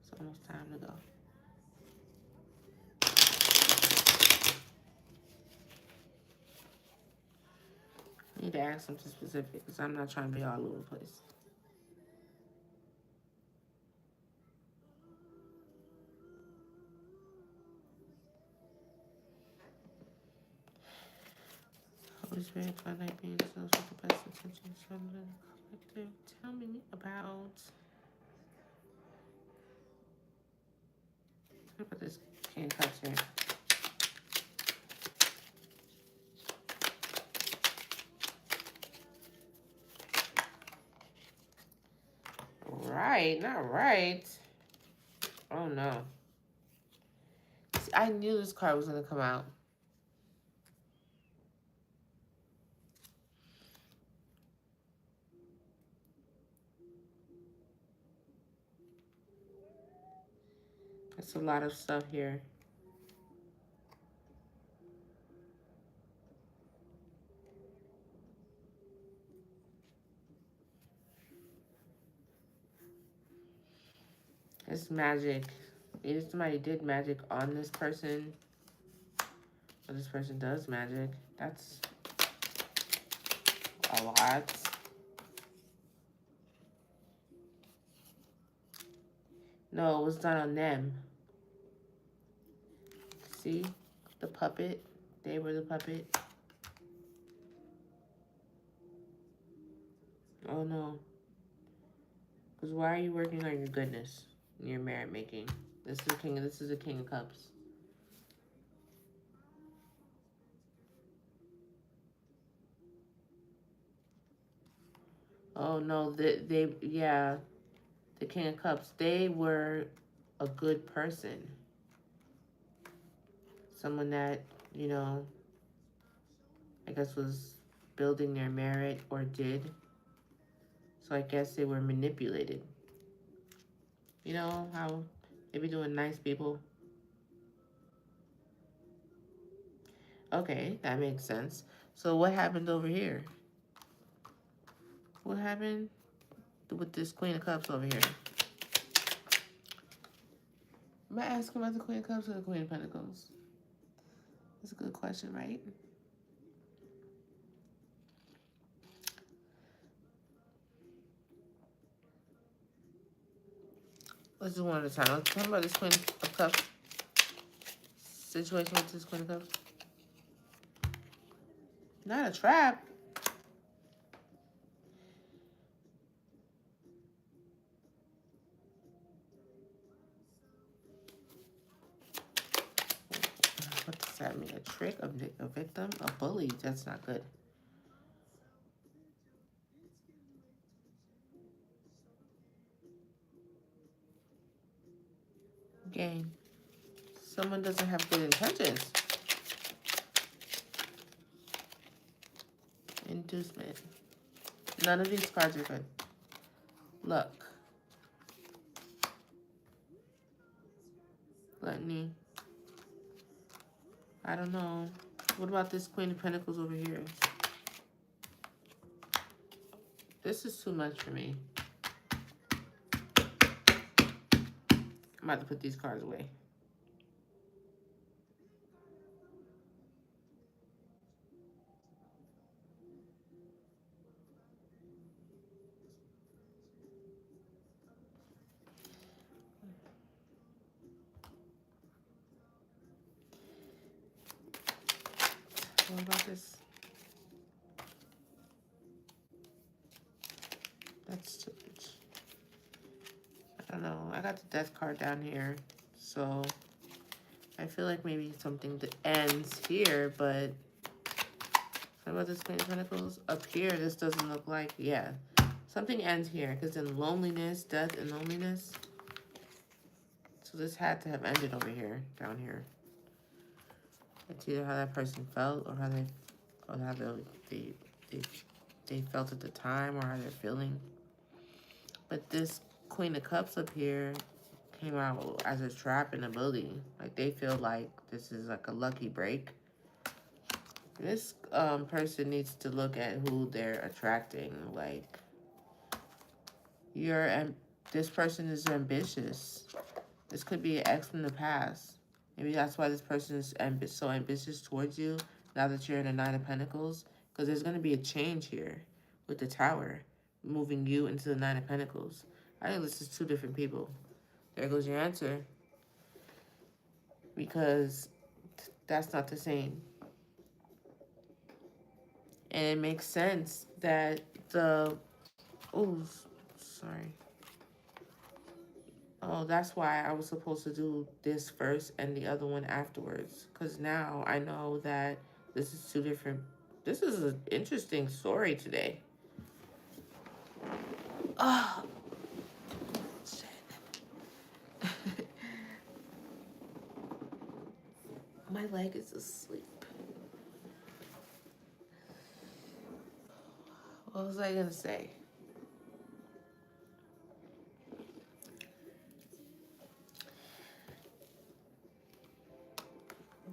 It's almost time to go. I need to ask something specific because I'm not trying to be all over the place. Holy Spirit, finite beings, those with the best intentions from the collective. Tell me about. What about this King Cups here? Right, not right. Oh no. See, I knew this card was going to come out. That's a lot of stuff here. It's magic. Maybe somebody did magic on this person. Or this person does magic. That's a lot. No, it was done on them. See? The puppet. They were the puppet. Oh no. Because why are you working on your goodness? Your merit making. This is a king of cups. Oh no, yeah, the king of cups, they were a good person. Someone that, you know, I guess was building their merit or did. So I guess they were manipulated. You know how they be doing nice people? Okay, that makes sense. So what happened over here? What happened with this Queen of Cups over here? Am I asking about the Queen of Cups or the Queen of Pentacles? That's a good question, right? Let's do one at a time. Let's talk about this Queen of Cups situation with this Queen of Cups. Not a trap. What does that mean? A trick? A victim? A bully? That's not good. Gain. Someone doesn't have good intentions. Inducement. None of these cards are good. Luck. Gluttony. I don't know. What about this Queen of Pentacles over here? This is too much for me. I'm about to put these cards away. What about this? That's too much. I don't know. I got the Death card down here. So I feel like maybe something that ends here, but what about this Queen of Pentacles? Up here, this doesn't look like, yeah. Something ends here, because in loneliness, death and loneliness. So this had to have ended over here, down here. It's either how that person felt, or how they felt at the time, or how they're feeling. But this Queen of Cups up here came out as a trap and a bully. Like, they feel like this is like a lucky break. This person needs to look at who they're attracting. Like, this person is ambitious. This could be an ex from the past. Maybe that's why this person is so ambitious towards you now that you're in the Nine of Pentacles. Because there's going to be a change here with the Tower, moving you into the Nine of Pentacles. I think this is two different people. There goes your answer. Because that's not the same. And it makes sense that oh, sorry. Oh, that's why I was supposed to do this first and the other one afterwards. Because now I know that this is two different... This is an interesting story today. Oh, shit. My leg is asleep. What was I going to say?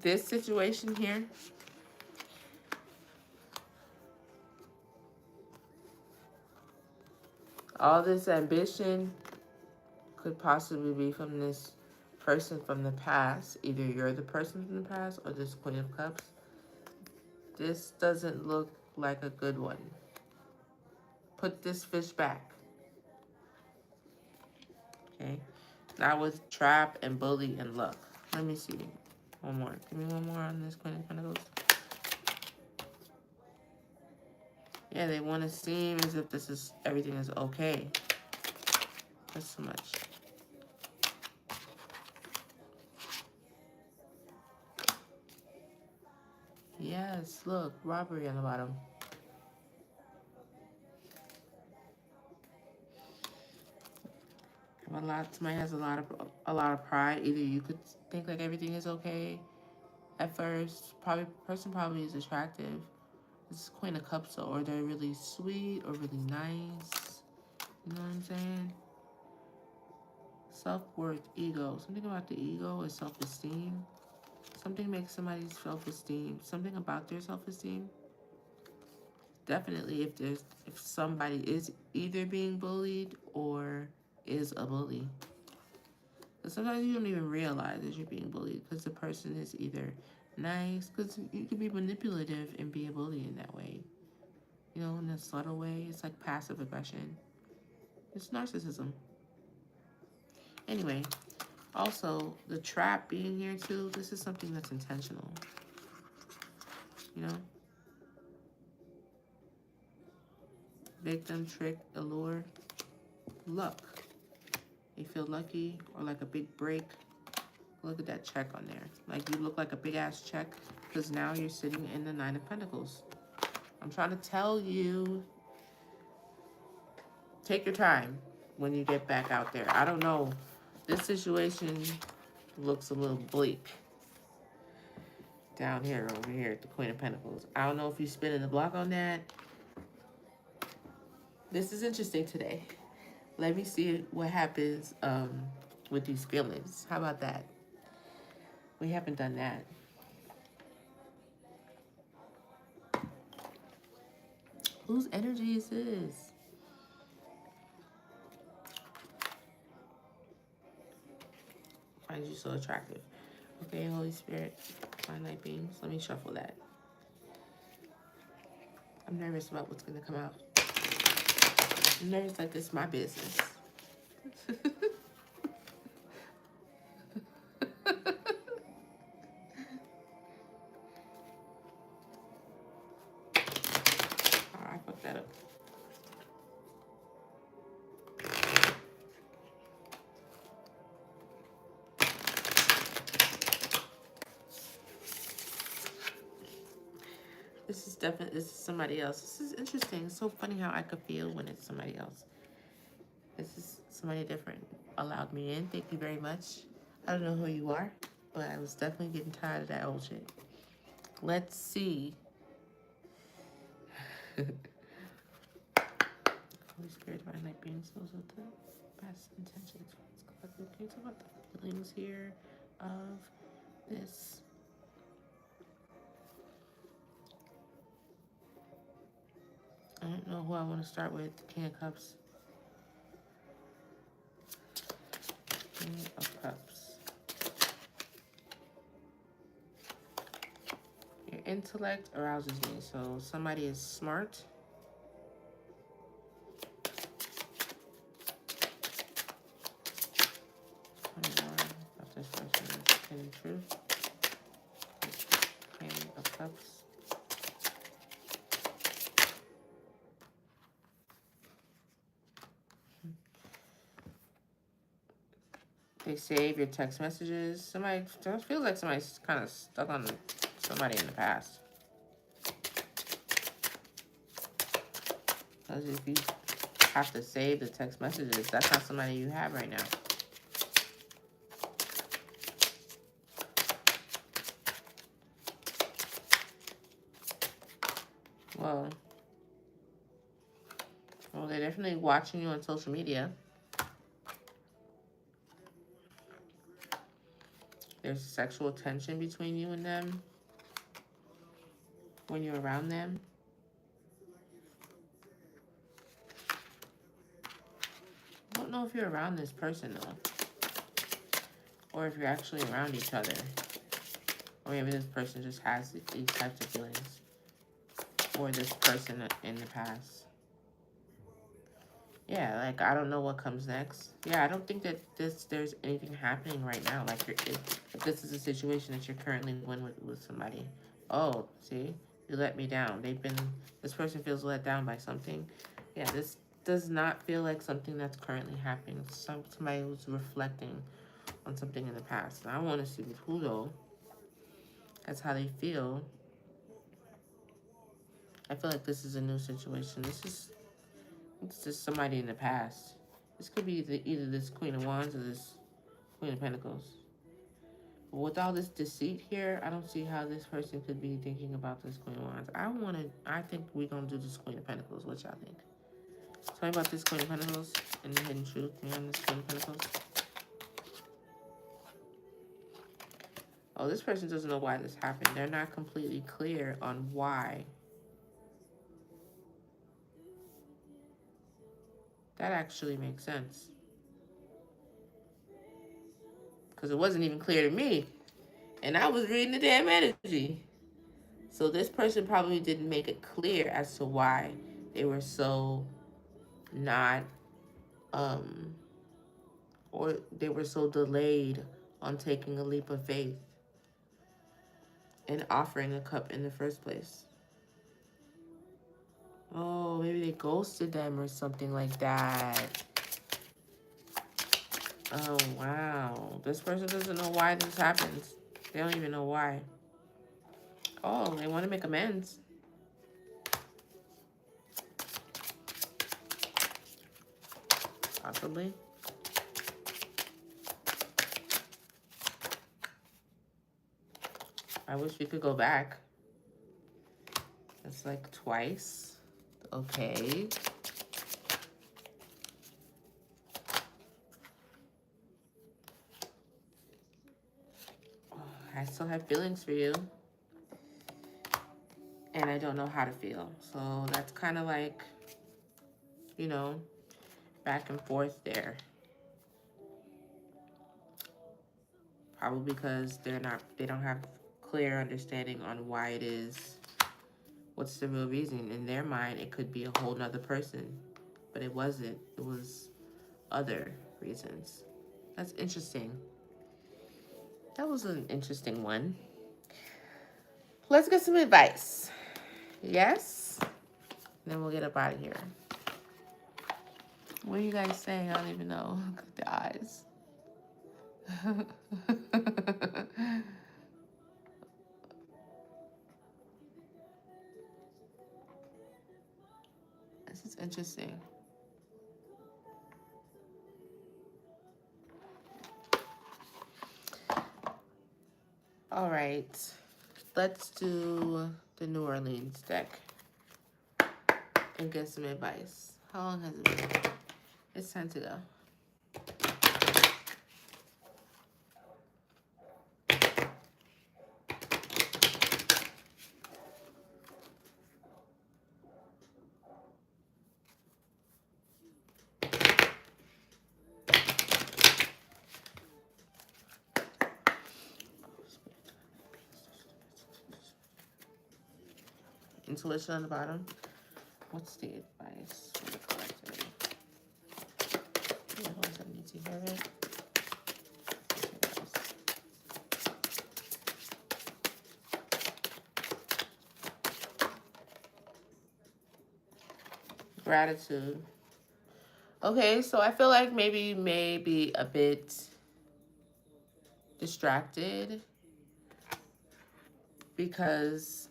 This situation here, all this ambition could possibly be from this person from the past. Either you're the person from the past or this Queen of Cups. This doesn't look like a good one. Put this fish back. Okay. Now with trap and bully and luck. Let me see. One more. Give me one more on this Queen of Pentacles. Yeah, they want to seem as if everything is okay. That's too much. Yes, look, robbery on the bottom. Somebody has a lot of pride. Either you could think like everything is okay at first. Person probably is attractive. This is Queen of Cups, or they're really sweet or really nice. You know what I'm saying? Self-worth, ego. Something about the ego is self-esteem. Something makes somebody's self-esteem. Something about their self-esteem. Definitely if somebody is either being bullied or is a bully. But sometimes you don't even realize that you're being bullied because the person is either nice, because you can be manipulative and be a bully in that way. You know, in a subtle way. It's like passive aggression. It's narcissism. Anyway, also the trap being here too, this is something that's intentional. You know? Victim, trick, allure, luck. You feel lucky or like a big break. Look at that check on there. Like you look like a big ass check because now you're sitting in the Nine of Pentacles. I'm trying to tell you, take your time when you get back out there. I don't know. This situation looks a little bleak. Down here, over here at the Queen of Pentacles. I don't know if you're spinning the block on that. This is interesting today. Let me see what happens with these feelings. How about that? We haven't done that. Whose energy is this? Find you so attractive. Okay, Holy Spirit, Divine Light beings. Let me shuffle that. I'm nervous about what's going to come out. I'm nervous like this is my business. I fucked that up. This is somebody else. This is interesting. It's so funny how I could feel when it's somebody else. This is somebody different. Allowed me in. Thank you very much. I don't know who you are, but I was definitely getting tired of that old shit. Let's see. Holy Spirit, Divine Light beings, those are the best intentions. Can you talk about the feelings here of this? I don't know who I want to start with. King of Cups. King of Cups. Your intellect arouses me. So somebody is smart. About this person in truth. King of Cups. They save your text messages. Somebody feels like somebody's kind of stuck on somebody in the past. Because if you have to save the text messages, that's not somebody you have right now. Well, they're definitely watching you on social media. There's sexual tension between you and them when you're around them. I don't know know if you're around this person, though. Or if you're actually around each other. Or maybe this person just has these types of feelings. Or this person in the past. Yeah, like, I don't know what comes next. Yeah, I don't think that there's anything happening right now. Like, if this is a situation that you're currently in with somebody. Oh, see? You let me down. This person feels let down by something. Yeah, this does not feel like something that's currently happening. Somebody who's reflecting on something in the past. And I want to see with who, though. That's how they feel. I feel like this is a new situation. It's just somebody in the past. This could be either this Queen of Wands or this Queen of Pentacles. But with all this deceit here, I don't see how this person could be thinking about this Queen of Wands. I think we're going to do this Queen of Pentacles. What y'all think? Tell me about this Queen of Pentacles and the hidden truth behind this Queen of Pentacles. Oh, this person doesn't know why this happened. They're not completely clear on why. That actually makes sense. Because it wasn't even clear to me. And I was reading the damn energy. So this person probably didn't make it clear as to why they were so not, or they were so delayed on taking a leap of faith and offering a cup in the first place. Oh, maybe they ghosted them or something like that. Oh, wow. This person doesn't know why this happens. They don't even know why. Oh, they want to make amends. Possibly. I wish we could go back. It's like twice. Okay. Oh, I still have feelings for you. And I don't know how to feel. So that's kind of like, you know, back and forth there. Probably because they don't have clear understanding on why it is. What's the real reason? In their mind, it could be a whole nother person. But it wasn't. It was other reasons. That's interesting. That was an interesting one. Let's get some advice. Yes? Then we'll get up out of here. What are you guys saying? I don't even know. Look at the eyes. This is interesting. All right. Let's do the New Orleans deck and get some advice. How long has it been? It's time to go. Intuition on the bottom. What's the advice for the collective? Yeah, those that need to hear it. Gratitude. Okay, so I feel like maybe you may be a bit distracted because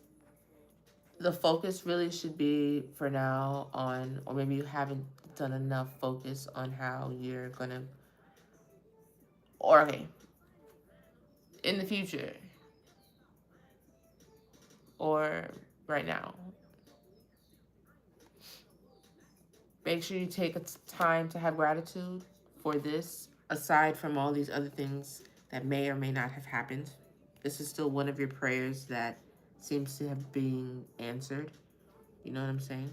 the focus really should be for now on, or maybe you haven't done enough focus on how you're gonna, or okay, in the future, or right now. Make sure you take time to have gratitude for this, aside from all these other things that may or may not have happened. This is still one of your prayers that seems to have been answered. You know what I'm saying?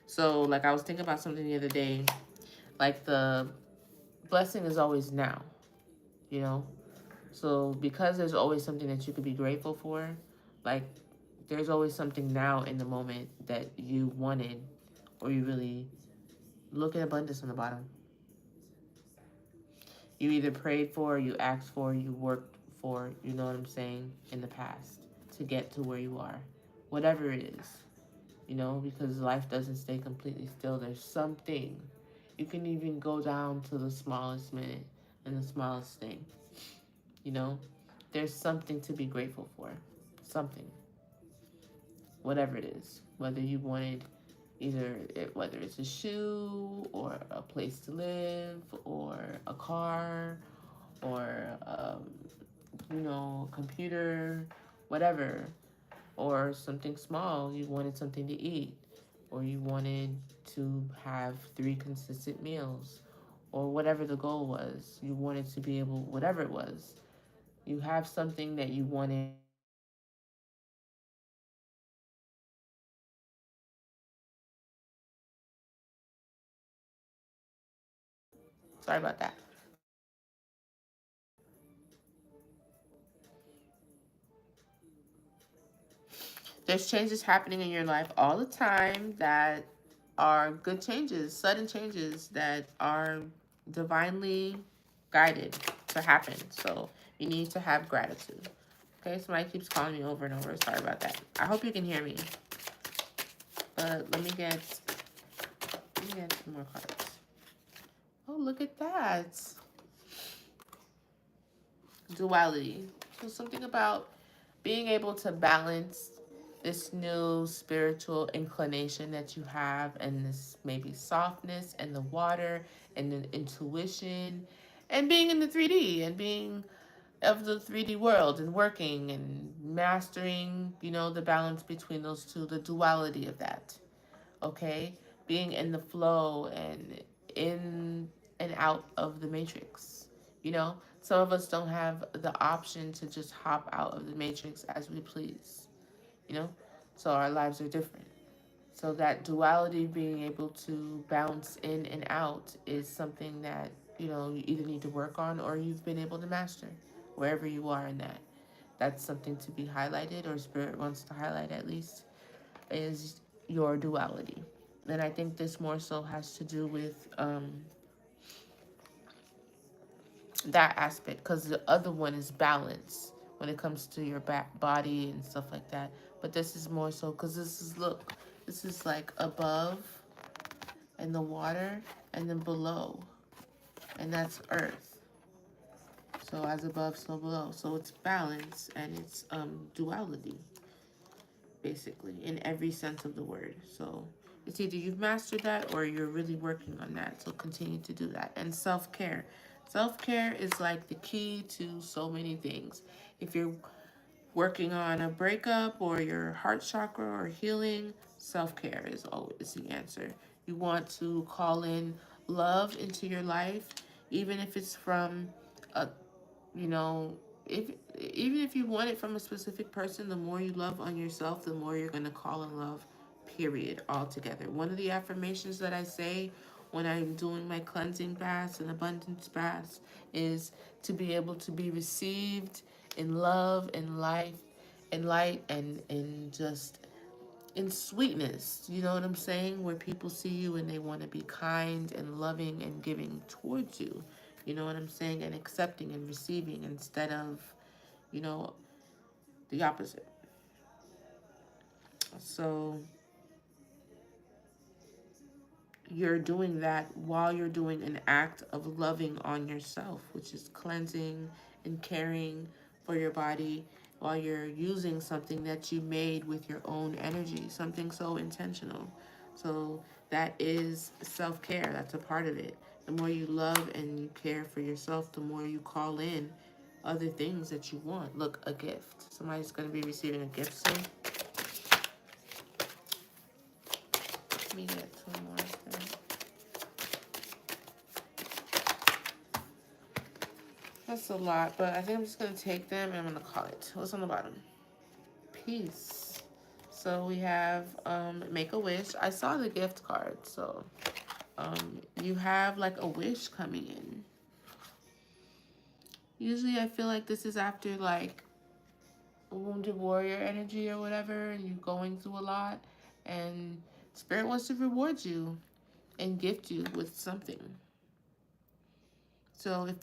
So, like, I was thinking about something the other day. Like the blessing is always now, you know? So because there's always something that you could be grateful for, like there's always something now in the moment that you wanted or you really look at abundance on the bottom. You either prayed for, you asked for, you worked for, you know what I'm saying, in the past to get to where you are. Whatever it is, you know, because life doesn't stay completely still. There's something. You can even go down to the smallest minute and the smallest thing, you know. There's something to be grateful for. Something. Whatever it is. Whether you wanted whether it's a shoe or a place to live or a car or computer, whatever, or something small. You wanted something to eat, or you wanted to have 3 consistent meals, or whatever the goal was. You wanted to be able, whatever it was. You have something that you wanted. Sorry about that. There's changes happening in your life all the time that are good changes, sudden changes that are divinely guided to happen. So you need to have gratitude. Okay, somebody keeps calling me over and over. Sorry about that. I hope you can hear me. But let me get some more cards. Oh, look at that. Duality. So something about being able to balance this new spiritual inclination that you have, and this maybe softness and the water and the intuition and being in the 3D and being of the 3D world and working and mastering, the balance between those two, the duality of that. Okay? Being in the flow and in and out of the matrix. Some of us don't have the option to just hop out of the matrix as we please, you know? So our lives are different. So that duality, being able to bounce in and out, is something that, you either need to work on or you've been able to master wherever you are in that. That's something to be highlighted, or Spirit wants to highlight at least, is your duality. And I think this more so has to do with that aspect, because the other one is balance when it comes to your back body and stuff like that. But this is more so because this is like above and the water, and then below, and that's earth. So as above, so below. So it's balance and it's duality, basically, in every sense of the word. So it's either you've mastered that or you're really working on that. So continue to do that. And self-care. Self-care is like the key to so many things. If you're working on a breakup or your heart chakra or healing, self-care is always the answer. You want to call in love into your life, even if it's from a you know, if even if you want it from a specific person, the more you love on yourself, the more you're going to call in love, period, altogether. One of the affirmations that I say when I'm doing my cleansing baths and abundance baths is to be able to be received in love and life and light and just in sweetness, you know what I'm saying? Where people see you and they want to be kind and loving and giving towards you, you know what I'm saying? And accepting and receiving instead of, you know, the opposite. So you're doing that while you're doing an act of loving on yourself, which is cleansing and caring for your body, while you're using something that you made with your own energy, something so intentional. So that is self-care. That's a part of it. The more you love and you care for yourself, the more you call in other things that you want. Look, a gift. Somebody's going to be receiving a gift soon. Let me get 2 more. There. That's a lot, but I think I'm just going to take them and I'm going to call it. What's on the bottom? Peace. So we have Make a Wish. I saw the gift card, so You have like a wish coming in. Usually I feel like this is after like a wounded warrior energy or whatever, and you're going through a lot, and Spirit wants to reward you and gift you with something. So if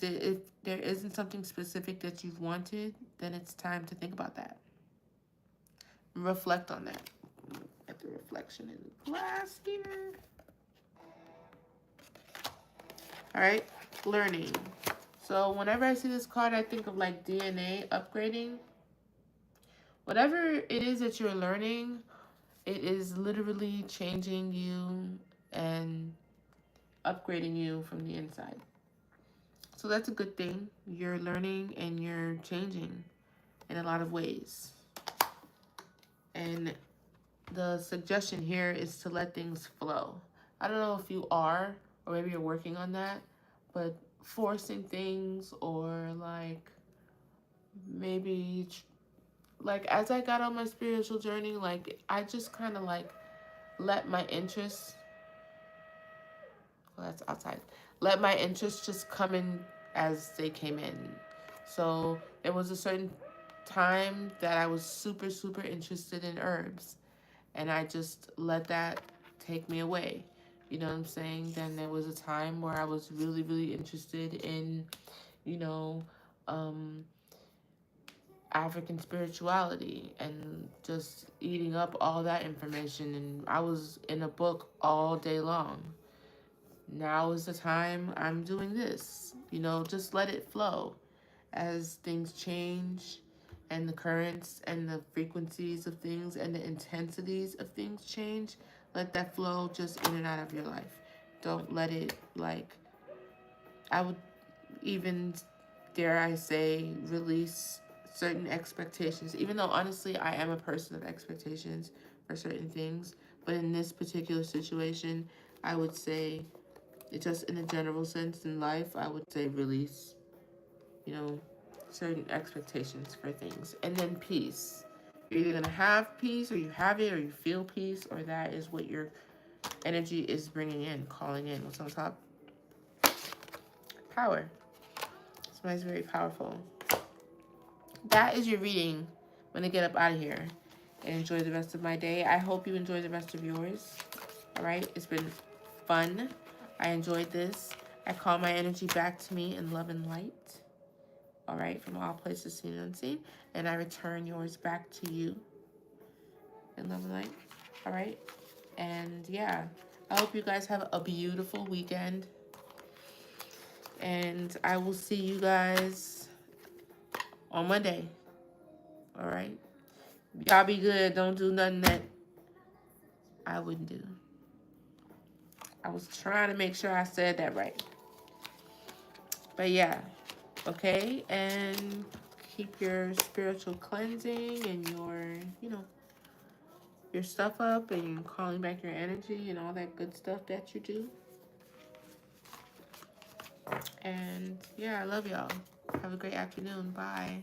there isn't something specific that you've wanted, then it's time to think about that. Reflect on that. Get the reflection in the glass here. All right, learning. So whenever I see this card, I think of like DNA upgrading. Whatever it is that you're learning, it is literally changing you and upgrading you from the inside. So that's a good thing. You're learning and you're changing in a lot of ways. And the suggestion here is to let things flow. I don't know if you are, or maybe you're working on that, but forcing things, or like maybe like as I got on my spiritual journey, like I just kind of like let my interests, well, that's outside, let my interests just come in as they came in. So there was a certain time that I was super, super interested in herbs, and I just let that take me away. You know what I'm saying? Then there was a time where I was really, really interested in, you know, African spirituality, and just eating up all that information. And I was in a book all day long. Now is the time I'm doing this. You know, just let it flow as things change, and the currents and the frequencies of things and the intensities of things change. Let that flow just in and out of your life. Don't let it, like, I would even, dare I say, release certain expectations, even though honestly I am a person of expectations for certain things. But in this particular situation, I would say, it just in a general sense in life, I would say release, you know, certain expectations for things. And then peace. You're either going to have peace, or you have it, or you feel peace, or that is what your energy is bringing in, calling in. What's on top? Power. Somebody's very powerful. That is your reading. I'm going to get up out of here and enjoy the rest of my day. I hope you enjoy the rest of yours. All right? It's been fun. I enjoyed this. I call my energy back to me in love and light. All right? From all places seen and unseen. And I return yours back to you in love and light. All right? And yeah, I hope you guys have a beautiful weekend. And I will see you guys on Monday. All right? Y'all be good. Don't do nothing that I wouldn't do. I was trying to make sure I said that right. But yeah, okay? And keep your spiritual cleansing and your, you know, your stuff up, and you're calling back your energy and all that good stuff that you do. And yeah, I love y'all. Have a great afternoon. Bye.